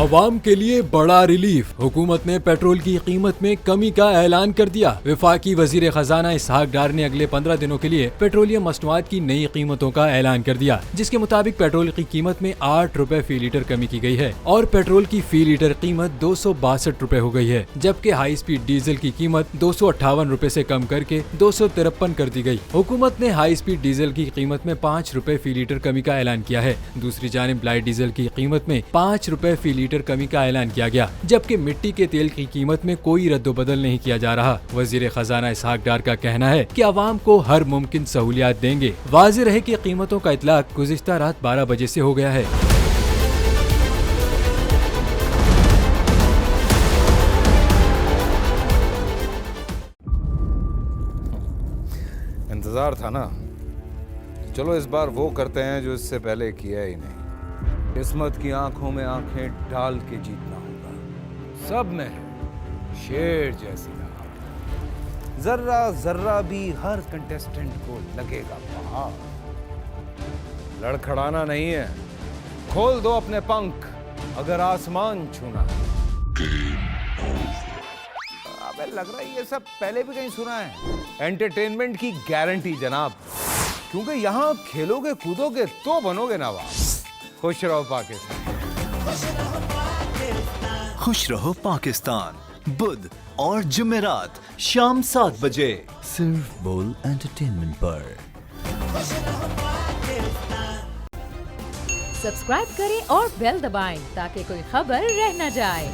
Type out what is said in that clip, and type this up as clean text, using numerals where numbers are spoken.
अवाम के लिए बड़ा रिलीफ। हुकूमत ने पेट्रोल की कीमत में कमी का ऐलान कर दिया। वफाकी वजीर खजाना इसहाक डार ने अगले 15 दिनों के लिए पेट्रोलियम मसनूआत की नई कीमतों का ऐलान कर दिया, जिसके मुताबिक पेट्रोल की कीमत में 8 रुपए फी लीटर कमी की गई है और पेट्रोल की फी लीटर कीमत 262 रुपए हो गई है, जबकि हाई स्पीड डीजल की कीमत 258 रुपए से कम करके 253 कर दी गई। हुकूमत ने हाई स्पीड डीजल की कीमत में 5 रुपए फी लीटर कमी का ऐलान किया है। दूसरी जानिब लाइट डीजल की कीमत में 5 रुपए फी लीटर कमी का ऐलान किया गया, जबकि मिट्टी के तेल की कीमत में कोई रद्दोबदल नहीं किया जा रहा। वजीर खजाना इसहाक डार का कहना है कि आवाम को हर मुमकिन सहूलियात देंगे। वाज़ेह रहे कि कीमतों का इतलाक गुज़िश्ता रात 12 बजे से हो गया है। इंतजार था ना, चलो इस बार वो करते हैं जो इससे पहले किया ही नहीं। किस्मत की आंखों में आंखें डाल के जीतना होगा। सब में है शेर जैसी राह, जर्रा जर्रा भी हर कंटेस्टेंट को लगेगा पहाड़। लड़खड़ाना नहीं है, खोल दो अपने पंख अगर आसमान छूना है। अबे लग रहा है ये सब पहले भी कहीं सुना है। एंटरटेनमेंट की गारंटी जनाब, क्योंकि यहाँ खेलोगे कूदोगे तो बनोगे नवाब। खुश रहो पाकिस्तान। खुश रहो पाकिस्तान बुध और जुमेरात शाम 7 बजे सिर्फ बोल एंटरटेनमेंट पर। सब्सक्राइब करें और बेल दबाएं ताकि कोई खबर रह न जाए।